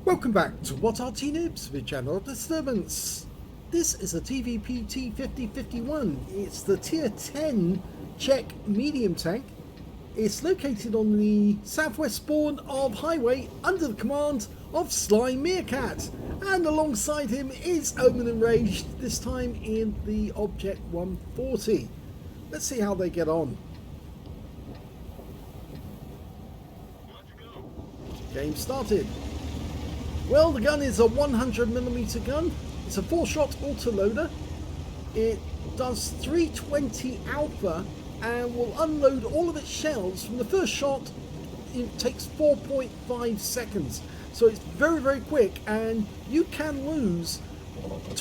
Welcome back to What Are Noobs with Channel Disturbance. This is a TVP T 5051. It's the tier 10 Czech medium tank. It's located on the southwest spawn of highway under the command of SlyMeerkat. And alongside him is Omen Enraged, this time in the Object 140. Let's see how they get on. Game started. Well, the gun is a 100mm gun. It's a 4-shot autoloader. It does 320 alpha and will unload all of its shells from the first shot. It takes 4.5 seconds. So it's very, very quick, and you can lose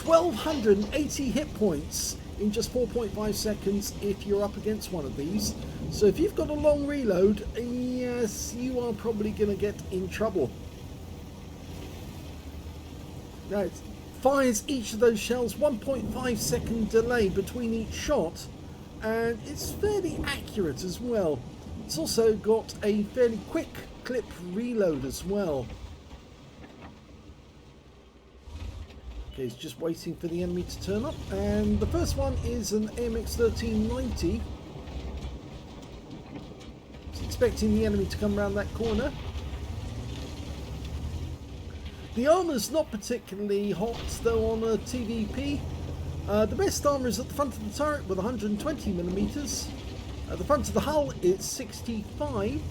1280 hit points in just 4.5 seconds if you're up against one of these. So if you've got a long reload, yes, you are probably going to get in trouble. Now it fires each of those shells, 1.5 second delay between each shot, and it's fairly accurate as well. It's also got a fairly quick clip reload as well. Okay, it's just waiting for the enemy to turn up, and the first one is an AMX 1390. It's expecting the enemy to come around that corner. The armour's not particularly hot though on a TVP. The best armour is at the front of the turret with 120mm. At the front of the hull it's 65.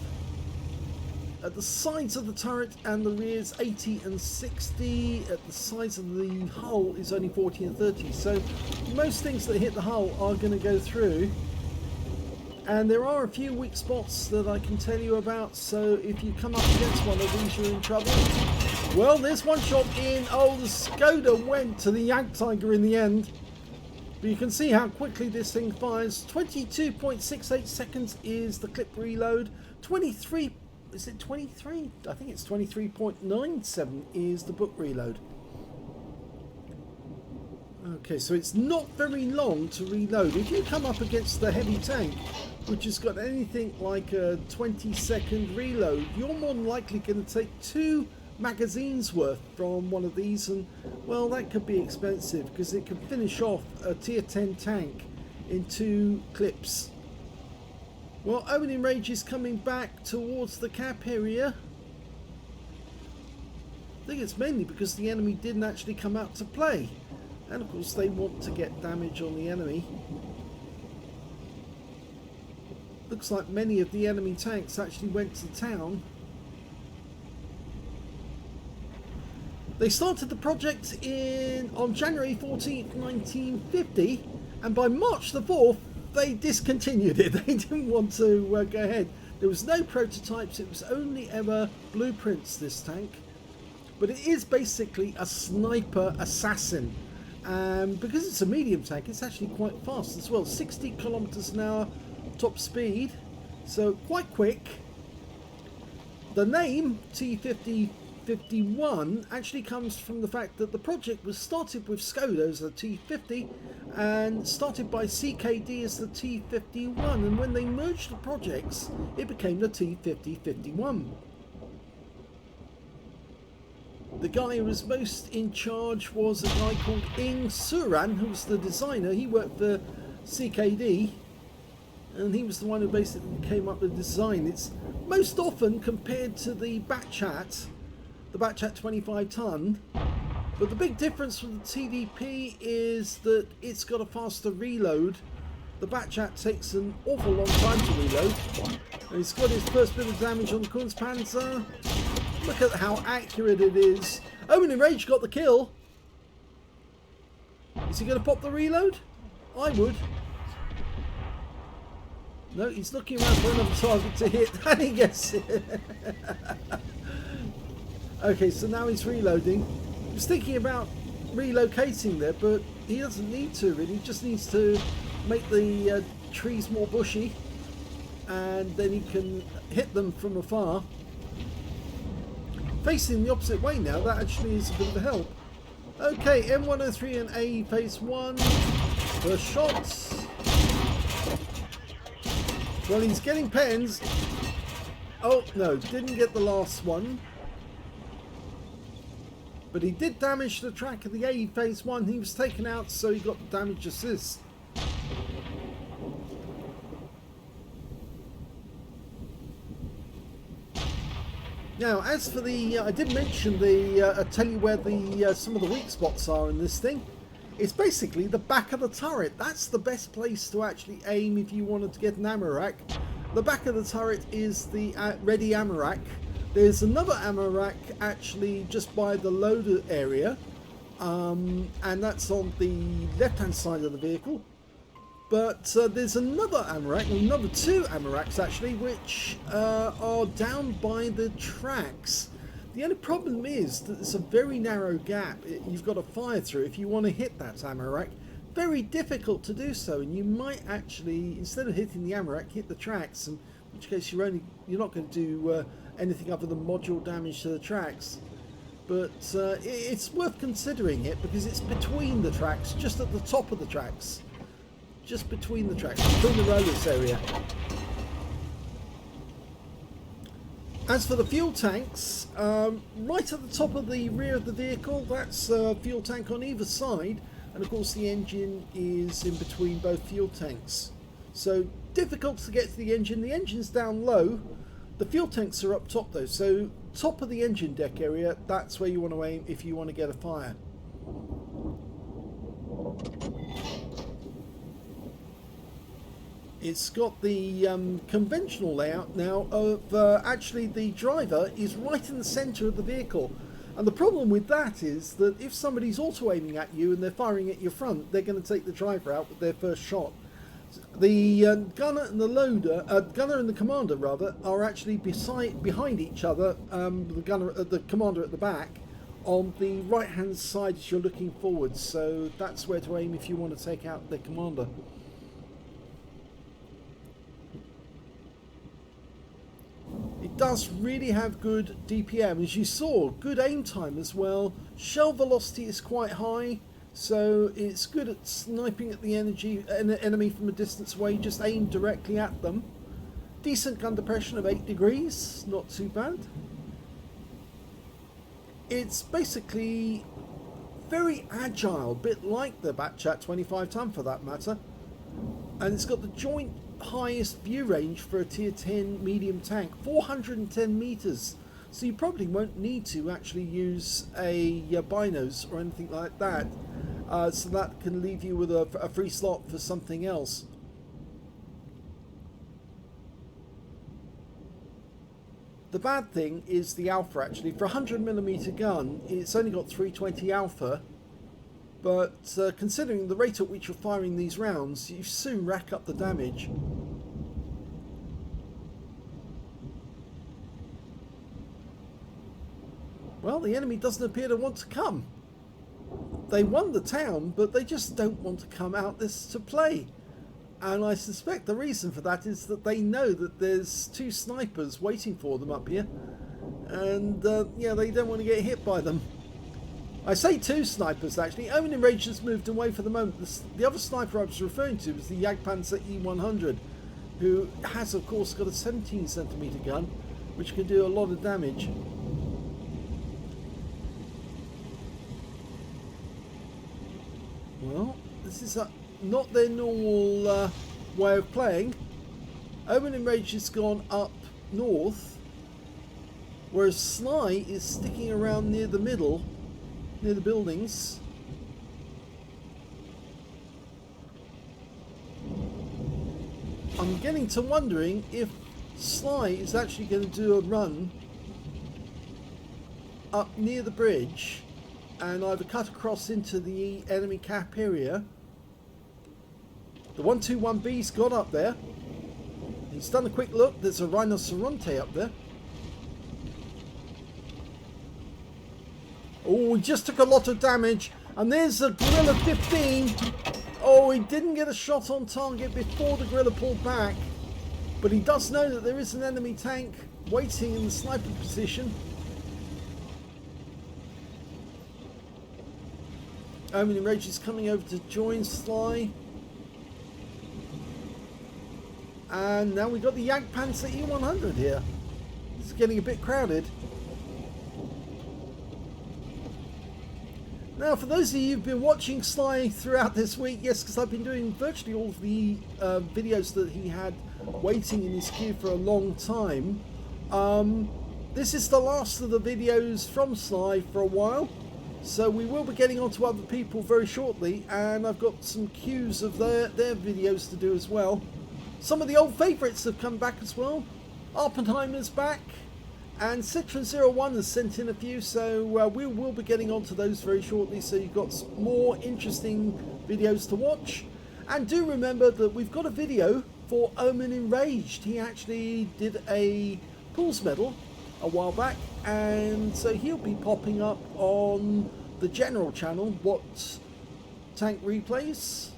At the sides of the turret and the rears 80 and 60. At the sides of the hull is only 40 and 30. So most things that hit the hull are going to go through. And there are a few weak spots that I can tell you about, so if you come up against one of these you're in trouble. Well, there's one shot in. Oh, the Skoda went to the Yank Tiger in the end. But you can see how quickly this thing fires. 22.68 seconds is the clip reload. 23, is it 23? I think it's 23.97 is the book reload. Okay, so it's not very long to reload. If you come up against the heavy tank, which has got anything like a 20-second reload, you're more than likely going to take 2 magazines worth from one of these, and well, that could be expensive because it could finish off a tier 10 tank in 2 clips. Well, Omen Enraged is coming back towards the cap area. I think it's mainly because the enemy didn't actually come out to play, and of course they want to get damage on the enemy. Looks like many of the enemy tanks actually went to town. They started the project on January 14th, 1950, and by March the 4th they discontinued it. They didn't want to go ahead. There was no prototypes, it was only ever blueprints, this tank. But it is basically a sniper assassin. Because it's a medium tank, it's actually quite fast as well. 60 kilometers an hour top speed, so quite quick. The name T5051 actually comes from the fact that the project was started with Skoda as the T50 and started by CKD as the T51, and when they merged the projects it became the T5051. The guy who was most in charge was a guy called Ing Suran, who was the designer. He worked for CKD, and he was the one who basically came up with the design. It's most often compared to the Batchat 25 ton, but the big difference with the TVP is that it's got a faster reload. The Batchat takes an awful long time to reload, and he's got his first bit of damage on the Kunstpanzer. Look at how accurate it is. Omen Enraged got the kill. Is he going to pop the reload? I would. No, he's looking around for another target to hit, and he gets it. Okay, so now he's reloading. He was thinking about relocating there, but he doesn't need to really. He just needs to make the trees more bushy, and then he can hit them from afar. Facing the opposite way now, that actually is a bit of a help. Okay, M103 and A phase 1. First shots. Well, he's getting pens. Oh, no, didn't get the last one. But he did damage the track of the A phase 1. He was taken out, so he got the damage assist. Now, as for the, I did mention the, I'll tell you where the some of the weak spots are in this thing. It's basically the back of the turret. That's the best place to actually aim if you wanted to get an ammo rack. The back of the turret is the ready ammo rack. There's another ammo rack actually just by the loader area, and that's on the left-hand side of the vehicle. But there's another ammo rack, another 2 ammo racks actually, which are down by the tracks. The only problem is that it's a very narrow gap. You've got to fire through if you want to hit that ammo rack. Very difficult to do so, and you might actually, instead of hitting the ammo rack, hit the tracks, in which case you're not going to do anything other than module damage to the tracks. But it's worth considering it because it's between the tracks, just at the top of the tracks. Just between the tracks, between the rollers area. As for the fuel tanks, right at the top of the rear of the vehicle, that's a fuel tank on either side, and of course the engine is in between both fuel tanks. So difficult to get to the engine. The engine's down low, the fuel tanks are up top though, so top of the engine deck area, that's where you want to aim if you want to get a fire. It's got the conventional layout now of actually the driver is right in the centre of the vehicle. And the problem with that is that if somebody's auto-aiming at you and they're firing at your front, they're going to take the driver out with their first shot. The gunner and the loader, gunner and the commander rather, are actually behind each other. The commander at the back, on the right-hand side as you're looking forward. So that's where to aim if you want to take out the commander. It does really have good DPM, as you saw, good aim time as well. Shell velocity is quite high, so it's good at sniping at the enemy from a distance away, just aim directly at them. Decent gun depression of 8 degrees, not too bad. It's basically very agile, a bit like the Batchat 25 ton for that matter. And it's got the joint highest view range for a tier 10 medium tank, 410 meters, so you probably won't need to actually use a binos or anything like that, so that can leave you with a free slot for something else. The bad thing is the alpha actually. For a 100mm gun, it's only got 320 alpha, but considering the rate at which you're firing these rounds, you soon rack up the damage. Well, the enemy doesn't appear to want to come. They won the town, but they just don't want to come out this to play. And I suspect the reason for that is that they know that there's 2 snipers waiting for them up here. And yeah, they don't want to get hit by them. I say 2 snipers actually. Owen Enraged has moved away for the moment. The other sniper I was referring to was the Jagdpanzer E100, who has of course got a 17cm gun, which can do a lot of damage. Well, this is not their normal way of playing. Owen Enraged has gone up north, whereas Sly is sticking around near the middle, near the buildings. I'm getting to wondering if Sly is actually going to do a run up near the bridge and either cut across into the enemy cap area. The 121B's got up there. He's done a quick look. There's a Rhinoceronte up there. Oh, he just took a lot of damage. And there's a Gorilla 15. Oh, he didn't get a shot on target before the Gorilla pulled back. But he does know that there is an enemy tank waiting in the sniper position. Omen Enraged is coming over to join Sly. And now we've got the Jagdpanzer E100 here. It's getting a bit crowded. Now, for those of you who've been watching Sly throughout this week, yes, because I've been doing virtually all of the videos that he had waiting in his queue for a long time. This is the last of the videos from Sly for a while, so we will be getting on to other people very shortly, and I've got some queues of their videos to do as well. Some of the old favourites have come back as well. Oppenheimer's back. And Citron01 has sent in a few, so we will be getting onto those very shortly, so you've got some more interesting videos to watch. And do remember that we've got a video for Omen Enraged. He actually did a Pools medal a while back, and so he'll be popping up on the general channel, What Tank Replays.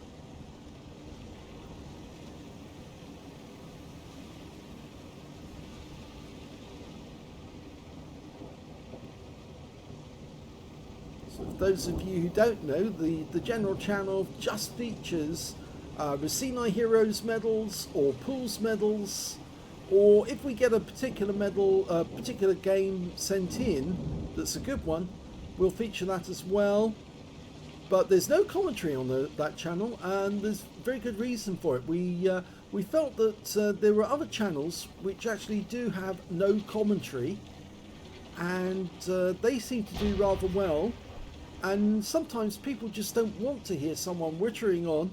For those of you who don't know, the general channel just features Racine Heroes medals or Pools medals, or if we get a particular medal, a particular game sent in that's a good one, we'll feature that as well. But there's no commentary on that channel, and there's very good reason for it. We felt that there were other channels which actually do have no commentary, and they seem to do rather well. And sometimes people just don't want to hear someone whittering on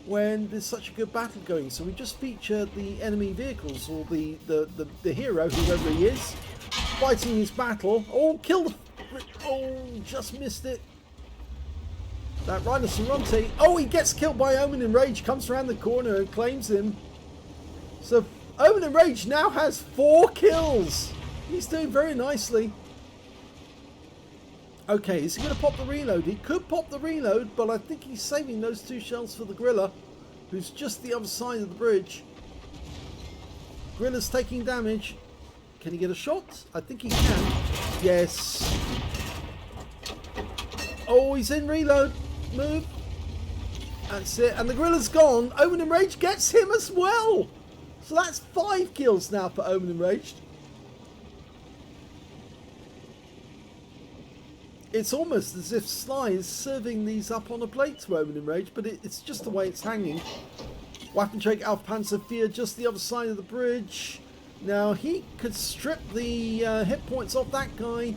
when there's such a good battle going. So we just feature the enemy vehicles, or the hero, whoever he is, fighting his battle. Oh, killed! Oh, just missed it. That Rhinoceronte. Oh, he gets killed by Omen Enraged. Comes around the corner and claims him. So Omen Enraged now has 4 kills. He's doing very nicely. Okay, is he going to pop the reload? He could pop the reload, but I think he's saving those 2 shells for the Gorilla, who's just the other side of the bridge. Gorilla's taking damage. Can he get a shot? I think he can. Yes. Oh, he's in reload. Move. That's it. And the Gorilla's gone. Omen Enraged gets him as well. So that's 5 kills now for Omen Enraged. It's almost as if Sly is serving these up on a plate to Omen Enraged, but it's just the way it's hanging. Waffenträger Alpha Panzer IV just the other side of the bridge. Now he could strip the hit points off that guy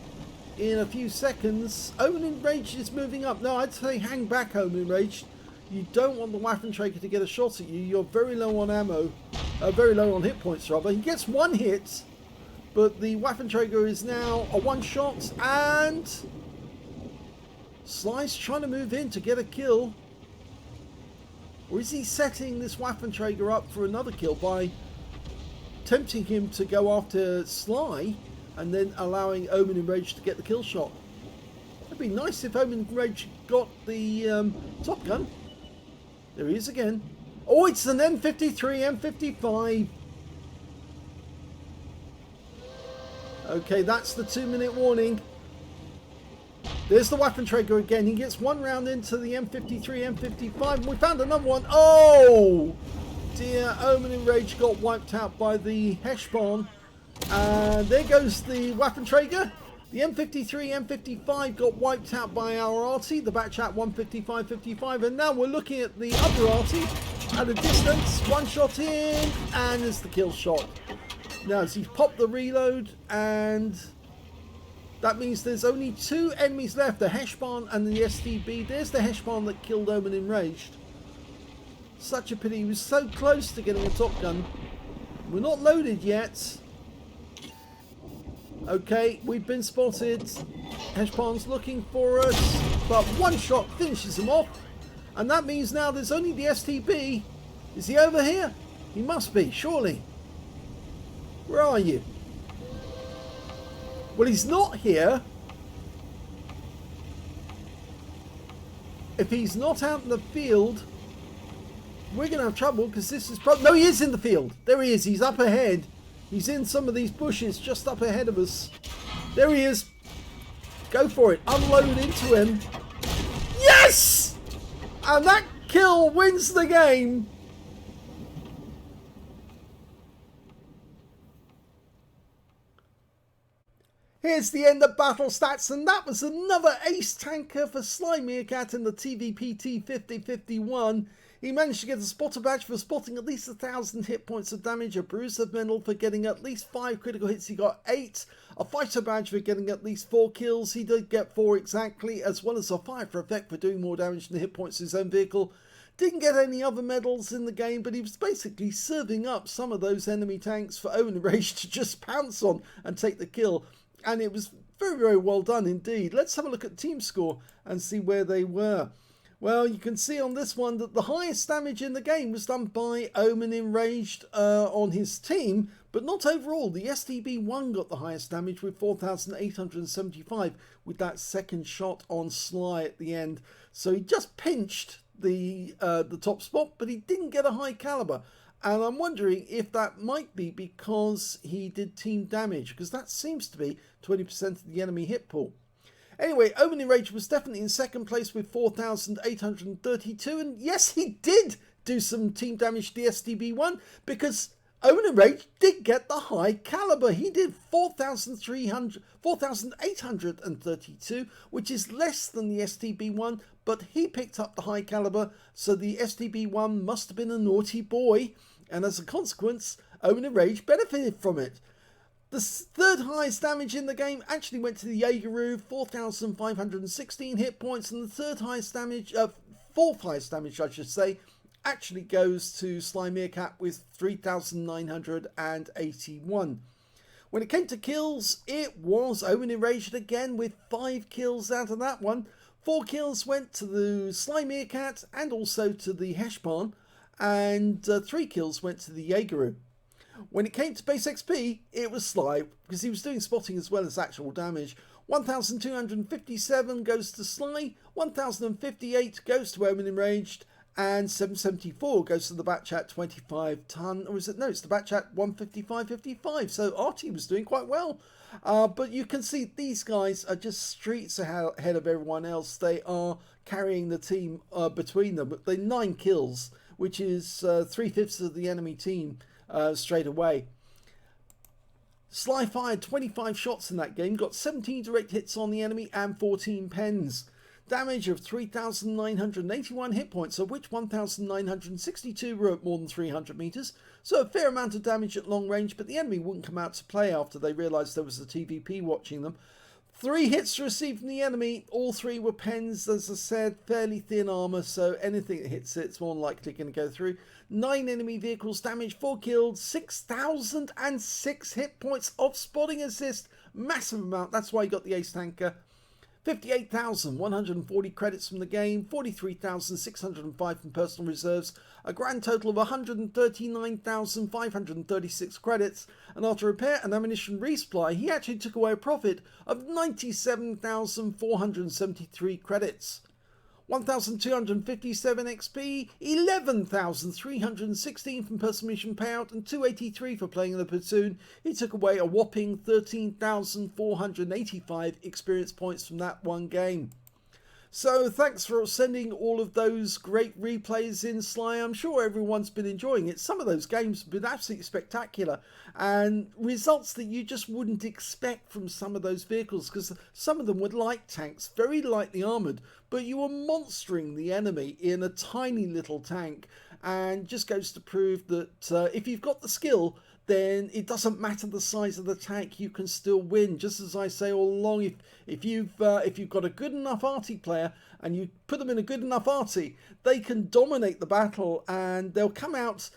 in a few seconds. Omen Enraged is moving up. No, I'd say hang back, Omen Enraged. You don't want the Waffenträger to get a shot at you. You're very low on ammo, very low on hit points rather. He gets 1 hit, but the Waffenträger is now a 1 shot, and Sly's trying to move in to get a kill. Or is he setting this Waffenträger up for another kill by tempting him to go after Sly and then allowing Omen Enraged to get the kill shot? It'd be nice if Omen Enraged got the top gun. There he is again. Oh, it's an M53, M55. Okay, that's the 2-minute warning. There's the Waffenträger again. He gets 1 round into the M53, M55. And we found another one. Oh, dear. Omen Enraged got wiped out by the Heshbon. And there goes the Waffenträger. The M53, M55 got wiped out by our Arty, the Batchat 155-55. And now we're looking at the other Arty at a distance. 1 shot in, and there's the kill shot. Now, as he's popped the reload, and that means there's only 2 enemies left, the Heshbon and the STB. There's the Heshbon that killed Omen Enraged. Such a pity, he was so close to getting a top gun. We're not loaded yet. Okay, we've been spotted. Heshbon's looking for us, but 1 shot finishes him off. And that means now there's only the STB. Is he over here? He must be, surely. Where are you? Well, he's not here. If he's not out in the field, we're going to have trouble, because this is... No, he is in the field. There he is. He's up ahead. He's in some of these bushes just up ahead of us. There he is. Go for it. Unload into him. Yes! And that kill wins the game. Here's the end of battle stats, and that was another ace tanker for SlyMeerkat in the TVP T 5051. He managed to get a spotter badge for spotting at least 1,000 hit points of damage, a bruiser medal for getting at least 5 critical hits, he got 8, a fighter badge for getting at least 4 kills, he did get 4 exactly, as well as a fire for effect for doing more damage than the hit points of his own vehicle. Didn't get any other medals in the game, but he was basically serving up some of those enemy tanks for Owen Rage to just pounce on and take the kill. And it was very, very well done indeed. Let's have a look at team score and see where they were. Well, you can see on this one that the highest damage in the game was done by Omen Enraged on his team, but not overall. The STB1 got the highest damage with 4,875 with that second shot on Sly at the end. So he just pinched the top spot, but he didn't get a high caliber. And I'm wondering if that might be because he did team damage, because that seems to be 20% of the enemy hit pool. Anyway, Omen Enraged was definitely in second place with 4,832, and yes, he did do some team damage to the STB1, because Omen Enraged did get the high caliber. He did 4,832, which is less than the STB1, but he picked up the high caliber, so the STB1 must have been a naughty boy, and as a consequence, Omen Enraged benefited from it. The third highest damage in the game actually went to the Jaegeru, 4,516 hit points, and the third highest damage, fourth highest damage I should say, actually goes to SlyMeerkat with 3,981. When it came to kills, it was Omen Enraged again with 5 kills out of that one. 4 kills went to the SlyMeerkat and also to the Heshpan, and 3 kills went to the Jaegeru. When it came to base XP, it was Sly, because he was doing spotting as well as actual damage. 1,257 goes to Sly, 1,058 goes to Omen Enraged, and 774 goes to the Batchat 25 ton, or is it? No, it's the Batchat 155.55. So Arty was doing quite well. But you can see these guys are just streets ahead of everyone else. They are carrying the team between them. They're 9 kills, which is 3/5 of the enemy team straight away. Sly fired 25 shots in that game, got 17 direct hits on the enemy and 14 pens. Damage of 3,981 hit points, of which 1,962 were at more than 300 meters, so a fair amount of damage at long range, but the enemy wouldn't come out to play after they realized there was a TVP watching them. 3 hits received from the enemy, all 3 were pens, as I said, fairly thin armor, so anything that hits it's more than likely going to go through. 9 enemy vehicles damaged, 4 killed, 6,006 hit points of spotting assist, massive amount, that's why he got the ace tanker. 58,140 credits from the game, 43,605 from personal reserves, a grand total of 139,536 credits, and after repair and ammunition resupply, he actually took away a profit of 97,473 credits. 1,257 XP, 11,316 from personal mission payout, and 283 for playing in the platoon. He took away a whopping 13,485 experience points from that one game. So thanks for sending all of those great replays in, Sly. I'm sure everyone's been enjoying it. Some of those games have been absolutely spectacular, and results that you just wouldn't expect from some of those vehicles, because some of them were light tanks, very lightly armoured, but you were monstering the enemy in a tiny little tank, and just goes to prove that if you've got the skill, then it doesn't matter the size of the tank, you can still win. Just as I say all along, if you've got a good enough Arty player and you put them in a good enough Arty, they can dominate the battle and they'll come out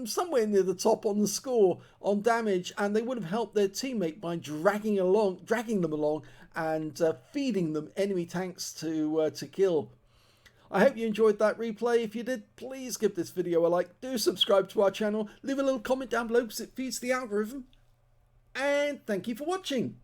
somewhere near the top on the score on damage, and they would have helped their teammate by dragging them along and feeding them enemy tanks to kill. I hope you enjoyed that replay. If you did, please give this video a like. Do subscribe to our channel. Leave a little comment down below because it feeds the algorithm. And thank you for watching.